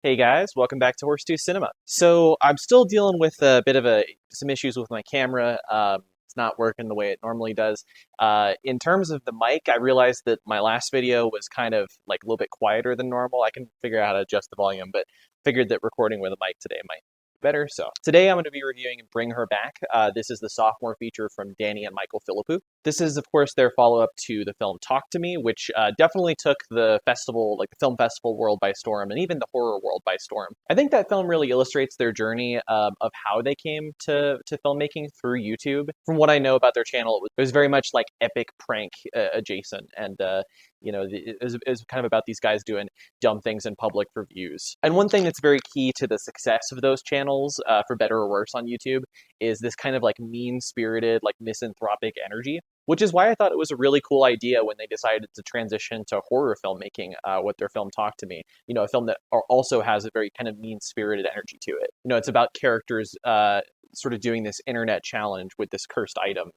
Hey guys, welcome back to Horse 2 Cinema. So I'm still dealing with a bit of some issues with my camera. It's not working the way it normally does. In terms of the mic, I realized that my last video was kind of like a little bit quieter than normal. I can figure out how to adjust the volume, but figured that recording with a mic today might be better. So today I'm going to be reviewing Bring Her Back. This is the sophomore feature from Danny and Michael Philippou. This is, of course, their follow-up to the film Talk to Me, which definitely took the festival, like the film festival world by storm, and even the horror world by storm. I think that film really illustrates their journey of how they came to filmmaking through YouTube. From what I know about their channel, it was very much like epic prank adjacent, and it was kind of about these guys doing dumb things in public for views. And one thing that's very key to the success of those channels, for better or worse on YouTube, is this kind of like mean-spirited, like misanthropic energy. Which is why I thought it was a really cool idea when they decided to transition to horror filmmaking with their film Talk to Me. You know, a film that also has a very kind of mean-spirited energy to it. You know, it's about characters sort of doing this internet challenge with this cursed item.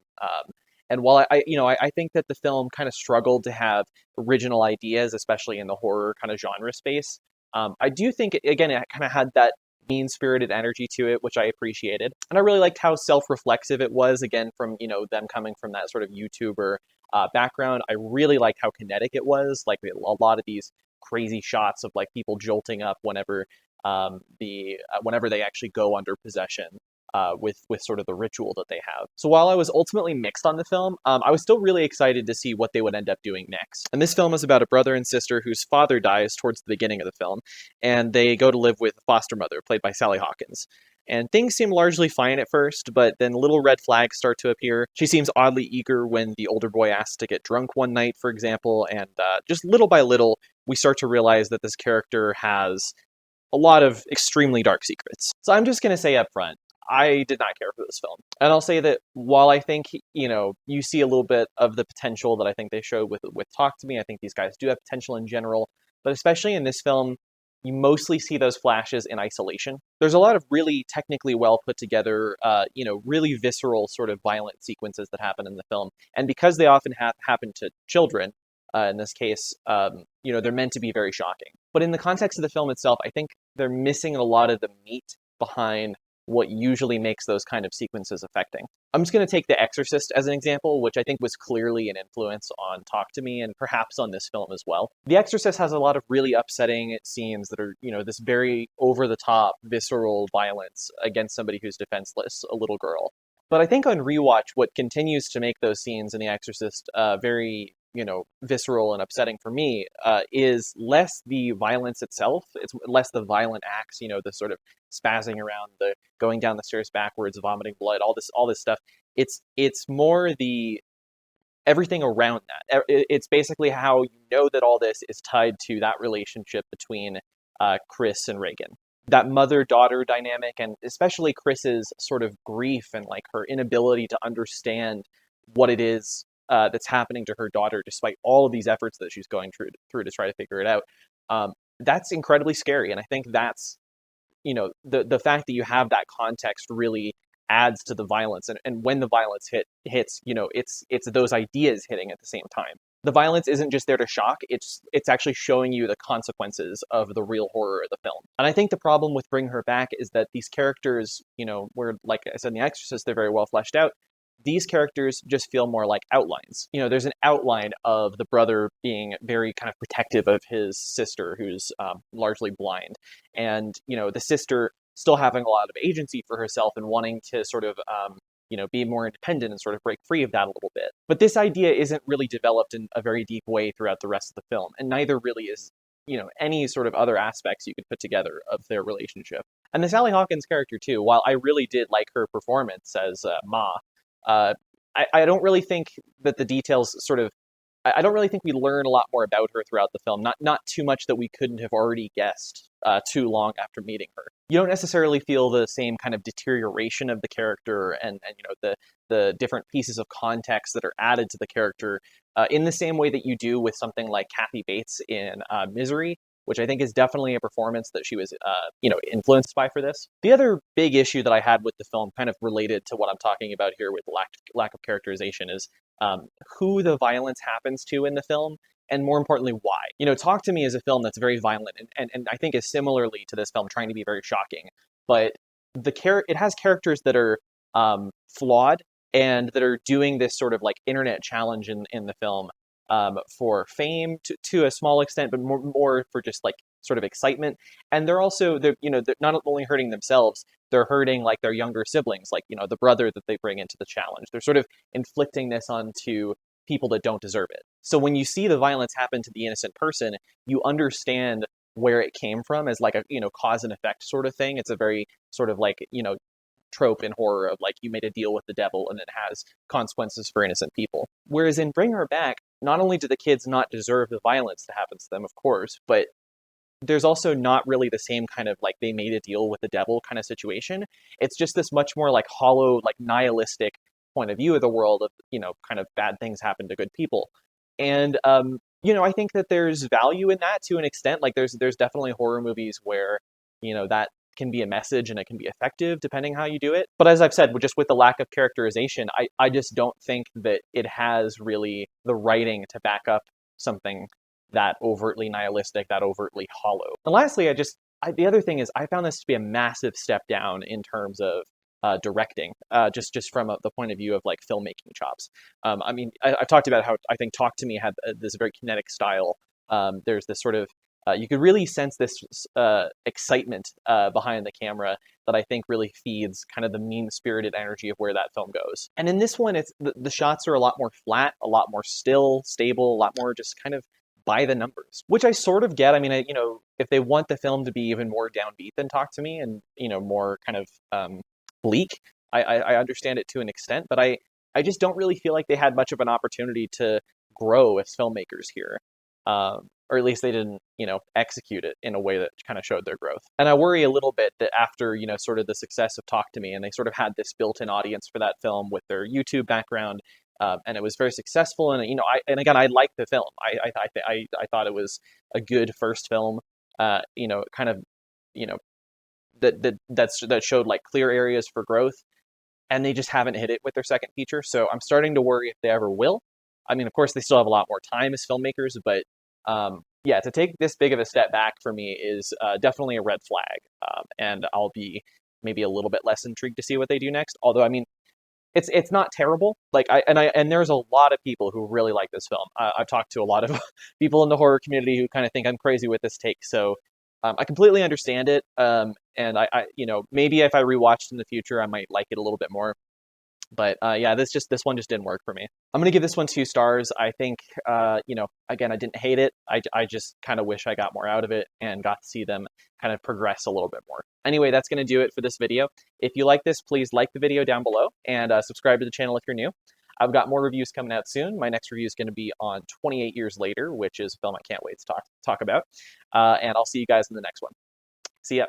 And while I think that the film kind of struggled to have original ideas, especially in the horror kind of genre space, I do think, it kind of had that mean-spirited energy to it, which I appreciated. And I really liked how self-reflexive it was, again, from, them coming from that sort of YouTuber background. I really liked how kinetic it was, like a lot of these crazy shots of like people jolting up whenever whenever they actually go under possession. With sort of the ritual that they have. So while I was ultimately mixed on the film, I was still really excited to see what they would end up doing next. And this film is about a brother and sister whose father dies towards the beginning of the film, and they go to live with a foster mother, played by Sally Hawkins. And things seem largely fine at first, but then little red flags start to appear. She seems oddly eager when the older boy asks to get drunk one night, for example, and just little by little, we start to realize that this character has a lot of extremely dark secrets. So I'm just going to say up front, I did not care for this film. And I'll say that while I think, you see a little bit of the potential that I think they showed with Talk to Me, I think these guys do have potential in general, but especially in this film, you mostly see those flashes in isolation. There's a lot of really technically well put together, really visceral sort of violent sequences that happen in the film. And because they often happen to children, in this case, they're meant to be very shocking. But in the context of the film itself, I think they're missing a lot of the meat behind what usually makes those kind of sequences affecting. I'm just going to take The Exorcist as an example, which I think was clearly an influence on Talk to Me and perhaps on this film as well. The Exorcist has a lot of really upsetting scenes that are, this very over-the-top, visceral violence against somebody who's defenseless, a little girl. But I think on rewatch, what continues to make those scenes in The Exorcist very visceral and upsetting for me, is less the violence itself. It's less the violent acts, the sort of spazzing around, the going down the stairs backwards, vomiting blood, all this stuff. It's more the everything around that. It's basically how you know that all this is tied to that relationship between Chris and Reagan. That mother-daughter dynamic, and especially Chris's sort of grief and like her inability to understand what it is that's happening to her daughter, despite all of these efforts that she's going through to try to figure it out. That's incredibly scary, and I think that's the fact that you have that context really adds to the violence, and when the violence hits, it's those ideas hitting at the same time. The violence isn't just there to shock, it's actually showing you the consequences of the real horror of the film. And I think the problem with Bring Her Back is that these characters, where, like I said in The Exorcist, they're very well fleshed out. These characters just feel more like outlines. There's an outline of the brother being very kind of protective of his sister, who's largely blind. And, the sister still having a lot of agency for herself and wanting to sort of, be more independent and sort of break free of that a little bit. But this idea isn't really developed in a very deep way throughout the rest of the film, and neither really is, any sort of other aspects you could put together of their relationship. And the Sally Hawkins character, too, while I really did like her performance as Ma, I don't really think that the details sort of, I don't really think we learn a lot more about her throughout the film. Not too much that we couldn't have already guessed too long after meeting her. You don't necessarily feel the same kind of deterioration of the character and the different pieces of context that are added to the character in the same way that you do with something like Kathy Bates in Misery. which I think is definitely a performance that she was, influenced by for this. The other big issue that I had with the film, kind of related to what I'm talking about here with lack of characterization, is who the violence happens to in the film, and more importantly, why. Talk to Me is a film that's very violent, and I think is similarly to this film trying to be very shocking, but it has characters that are flawed and that are doing this sort of like internet challenge in the film for fame to a small extent, but more for just like sort of excitement. And they're not only hurting themselves, they're hurting like their younger siblings, like, the brother that they bring into the challenge. They're sort of inflicting this onto people that don't deserve it. So when you see the violence happen to the innocent person, you understand where it came from as like a, cause and effect sort of thing. It's a very sort of like, trope in horror of like you made a deal with the devil and it has consequences for innocent people. Whereas in Bring Her Back, not only do the kids not deserve the violence that happens to them, of course, but there's also not really the same kind of like they made a deal with the devil kind of situation. It's just this much more like hollow, like nihilistic point of view of the world of, kind of bad things happen to good people. And, I think that there's value in that to an extent. Like there's definitely horror movies where, that can be a message and it can be effective depending how you do it. But as I've said, just with the lack of characterization, I just don't think that it has really the writing to back up something that overtly nihilistic, that overtly hollow. And lastly, the other thing is I found this to be a massive step down in terms of directing, just from the point of view of like filmmaking chops. I've talked about how I think Talk to Me had this very kinetic style. There's this sort of you could really sense this excitement behind the camera that I think really feeds kind of the mean-spirited energy of where that film goes. And in this one, it's the shots are a lot more flat, a lot more still, stable, a lot more just kind of by the numbers, which I sort of get. I mean, if they want the film to be even more downbeat than Talk to Me and, more kind of bleak, I understand it to an extent, but I just don't really feel like they had much of an opportunity to grow as filmmakers here. Or at least they didn't, execute it in a way that kind of showed their growth. And I worry a little bit that after, sort of the success of Talk to Me, and they sort of had this built-in audience for that film with their YouTube background, and it was very successful. And again, I liked the film. I thought it was a good first film. Kind of, that showed like clear areas for growth, and they just haven't hit it with their second feature. So I'm starting to worry if they ever will. I mean, of course, they still have a lot more time as filmmakers, but yeah, to take this big of a step back for me is definitely a red flag. And I'll be maybe a little bit less intrigued to see what they do next. Although, I mean, it's not terrible. Like and there's a lot of people who really like this film. I've talked to a lot of people in the horror community who kind of think I'm crazy with this take. So I completely understand it. And I maybe if I rewatched in the future, I might like it a little bit more. But yeah, this one just didn't work for me. I'm gonna give this one 2 stars. I think again, I didn't hate it. I just kind of wish I got more out of it and got to see them kind of progress a little bit more. Anyway, that's gonna do it for this video. If you like this, please like the video down below and subscribe to the channel if you're new. I've got more reviews coming out soon. My next review is going to be on 28 Years Later, which is a film I can't wait to talk about. And I'll see you guys in the next one. See ya.